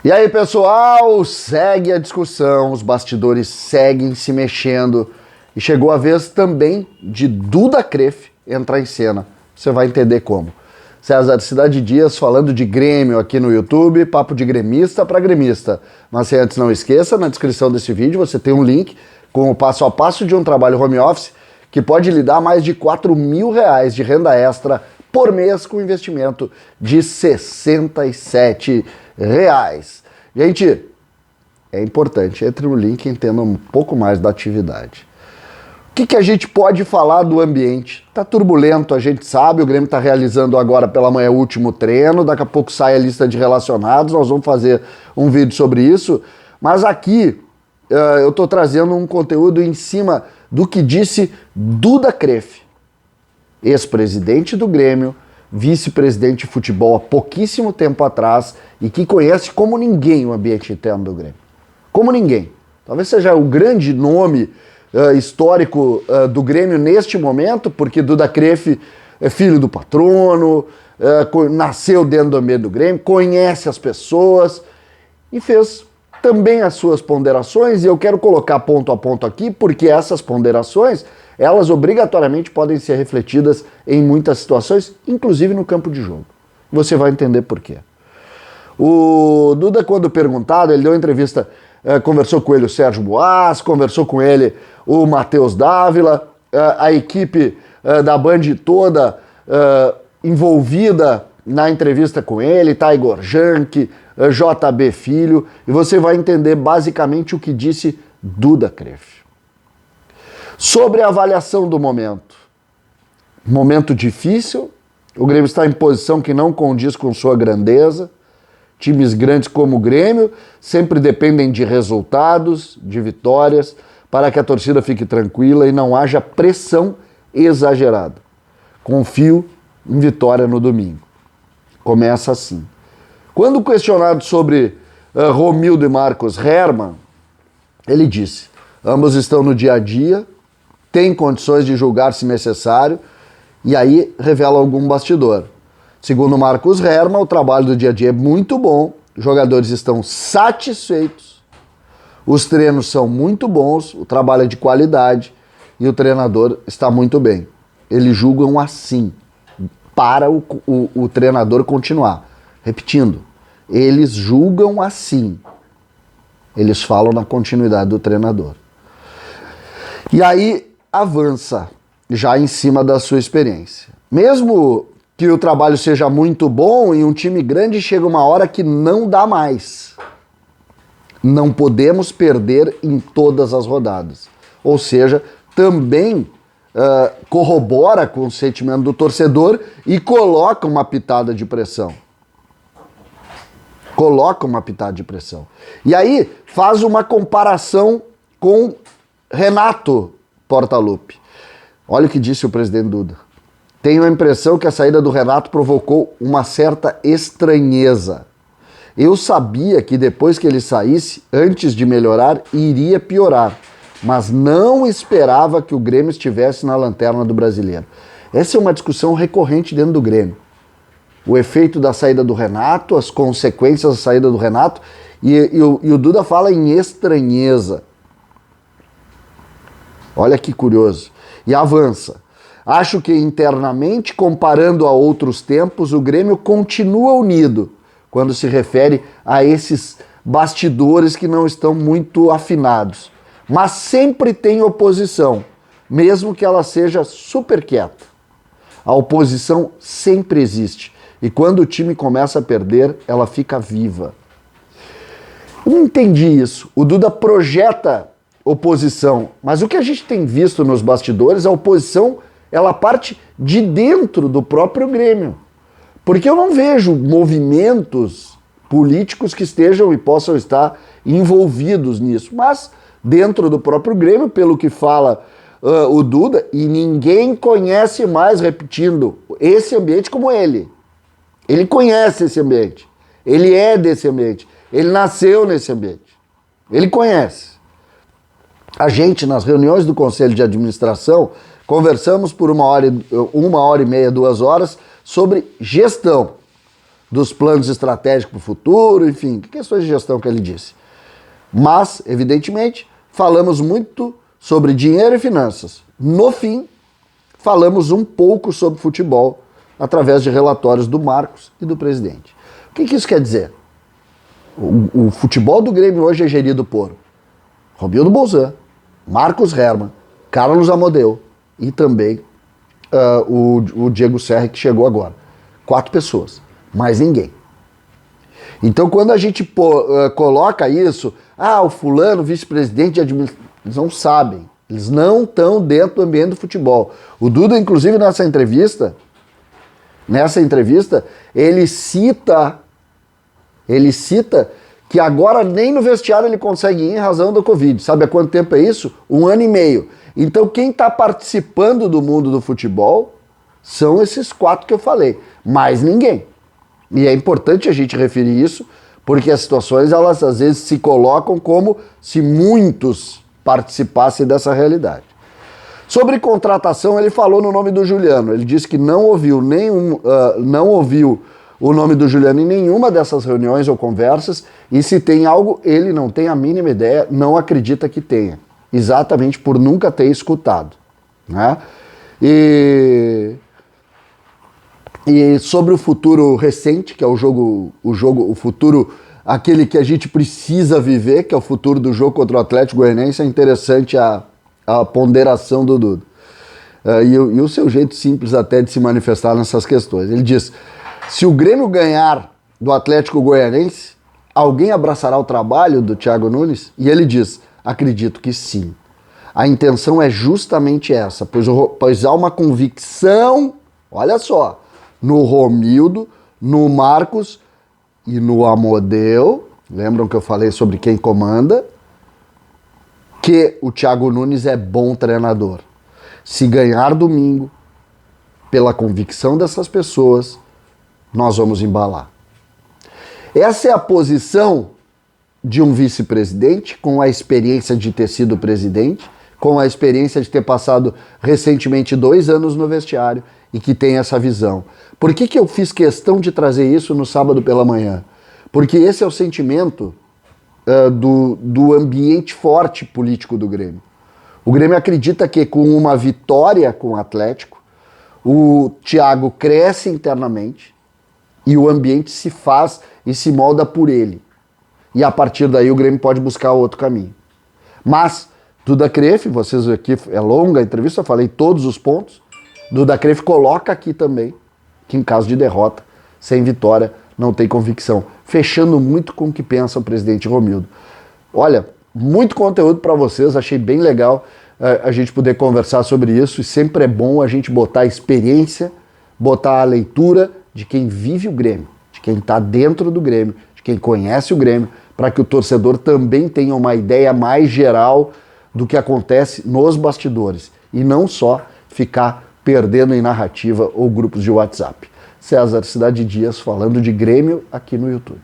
E aí, pessoal, segue a discussão, os bastidores seguem se mexendo e chegou a vez também de Duda Cref entrar em cena. Você vai entender como. César Cidade Dias falando de Grêmio aqui no YouTube, papo de gremista para gremista. Mas se antes não esqueça, na descrição desse vídeo você tem um link com o passo a passo de um trabalho home office que pode lhe dar mais de R$4.000 de renda extra por mês com investimento de R$67. Gente, é importante, entre no link e entenda um pouco mais da atividade. O que a gente pode falar do ambiente? Tá turbulento, a gente sabe, o Grêmio tá realizando agora pela manhã o último treino, daqui a pouco sai a lista de relacionados, nós vamos fazer um vídeo sobre isso, mas aqui eu tô trazendo um conteúdo em cima do que disse Duda Cref, ex-presidente do Grêmio, vice-presidente de futebol há pouquíssimo tempo atrás e que conhece como ninguém o ambiente interno do Grêmio. Como ninguém. Talvez seja o grande nome histórico do Grêmio neste momento, porque Duda Cref é filho do patrono, nasceu dentro do ambiente do Grêmio, conhece as pessoas e fez também as suas ponderações, e eu quero colocar ponto a ponto aqui, porque essas ponderações, elas obrigatoriamente podem ser refletidas em muitas situações, inclusive no campo de jogo. Você vai entender por quê. O Duda, quando perguntado, ele deu uma entrevista, conversou com ele o Sérgio Buás, conversou com ele o Matheus Dávila, a equipe da Band toda envolvida na entrevista com ele, Taigor Jank, JB Filho, e você vai entender basicamente o que disse Duda Cref. Sobre a avaliação do momento. Momento difícil, o Grêmio está em posição que não condiz com sua grandeza. Times grandes como o Grêmio sempre dependem de resultados, de vitórias, para que a torcida fique tranquila e não haja pressão exagerada. Confio em vitória no domingo. Começa assim. Quando questionado sobre Romildo e Marcos Herrmann, ele disse: ambos estão no dia a dia, têm condições de julgar se necessário, e aí revela algum bastidor. Segundo Marcos Herrmann, o trabalho do dia a dia é muito bom, os jogadores estão satisfeitos, os treinos são muito bons, o trabalho é de qualidade e o treinador está muito bem. Eles julgam assim, para o treinador continuar. Repetindo, eles julgam assim. Eles falam na continuidade do treinador. E aí avança, já em cima da sua experiência. Mesmo que o trabalho seja muito bom, em um time grande chega uma hora que não dá mais. Não podemos perder em todas as rodadas. Ou seja, também corrobora com o sentimento do torcedor e coloca uma pitada de pressão. Coloca uma pitada de pressão. E aí faz uma comparação com Renato Portaluppi. Olha o que disse o presidente Duda. Tenho a impressão que a saída do Renato provocou uma certa estranheza. Eu sabia que depois que ele saísse, antes de melhorar, iria piorar. Mas não esperava que o Grêmio estivesse na lanterna do Brasileiro. Essa é uma discussão recorrente dentro do Grêmio. O efeito da saída do Renato, as consequências da saída do Renato, e o Duda fala em estranheza. Olha que curioso. E avança. Acho que internamente, comparando a outros tempos, o Grêmio continua unido quando se refere a esses bastidores que não estão muito afinados. Mas sempre tem oposição, mesmo que ela seja super quieta. A oposição sempre existe. E quando o time começa a perder, ela fica viva. Eu não entendi isso. O Duda projeta oposição, mas o que a gente tem visto nos bastidores, a oposição, ela parte de dentro do próprio Grêmio. Porque eu não vejo movimentos políticos que estejam e possam estar envolvidos nisso. Mas dentro do próprio Grêmio, pelo que fala o Duda, e ninguém conhece mais, repetindo, esse ambiente como ele. Ele conhece esse ambiente. Ele é desse ambiente. Ele nasceu nesse ambiente. Ele conhece. A gente, nas reuniões do Conselho de Administração, conversamos por uma hora e meia, 2 horas, sobre gestão. dos planos estratégicos para o futuro, enfim, questões de gestão que ele disse. Mas, evidentemente, falamos muito sobre dinheiro e finanças. No fim, falamos um pouco sobre futebol através de relatórios do Marcos e do presidente. O que isso quer dizer? O futebol do Grêmio hoje é gerido por Romildo Bolzan, Marcos Herman, Carlos Amodeu e também o Diego Serra, que chegou agora. 4 pessoas, mais ninguém. Então, quando a gente coloca isso, o fulano, vice-presidente de administração, eles não sabem, eles não estão dentro do ambiente do futebol. O Duda, inclusive, nessa entrevista, ele cita que agora nem no vestiário ele consegue ir em razão do Covid. Sabe há quanto tempo é isso? 1 ano e meio. Então, quem está participando do mundo do futebol são esses 4 que eu falei, mais ninguém. E é importante a gente referir isso, porque as situações, elas às vezes se colocam como se muitos participassem dessa realidade. Sobre contratação, ele falou no nome do Juliano. Ele disse que não ouviu o nome do Juliano em nenhuma dessas reuniões ou conversas, e se tem algo, ele não tem a mínima ideia, não acredita que tenha. Exatamente por nunca ter escutado, né? E sobre o futuro recente, que é o futuro, aquele que a gente precisa viver, que é o futuro do jogo contra o Atlético Goianiense, é interessante a ponderação do Duda. E o seu jeito simples até de se manifestar nessas questões. Ele diz, se o Grêmio ganhar do Atlético Goianiense, alguém abraçará o trabalho do Thiago Nunes? E ele diz, acredito que sim. A intenção é justamente essa, pois há uma convicção, olha só, no Romildo, no Marcos e no Amodeu, lembram que eu falei sobre quem comanda, que o Thiago Nunes é bom treinador. Se ganhar domingo, pela convicção dessas pessoas, nós vamos embalar. Essa é a posição de um vice-presidente, com a experiência de ter sido presidente, com a experiência de ter passado recentemente 2 anos no vestiário e que tem essa visão. Por que eu fiz questão de trazer isso no sábado pela manhã? Porque esse é o sentimento do ambiente forte político do Grêmio. O Grêmio acredita que com uma vitória com o Atlético, o Thiago cresce internamente e o ambiente se faz e se molda por ele. E a partir daí o Grêmio pode buscar outro caminho. Mas Duda Crefft, vocês aqui, é longa a entrevista, eu falei todos os pontos, Duda Crefft coloca aqui também que em caso de derrota, sem vitória, não tem convicção. Fechando muito com o que pensa o presidente Romildo. Olha, muito conteúdo para vocês, achei bem legal a gente poder conversar sobre isso, e sempre é bom a gente botar a experiência, botar a leitura de quem vive o Grêmio, de quem está dentro do Grêmio, de quem conhece o Grêmio, para que o torcedor também tenha uma ideia mais geral do que acontece nos bastidores, e não só ficar perdendo em narrativa ou grupos de WhatsApp. César Cidade Dias falando de Grêmio aqui no YouTube.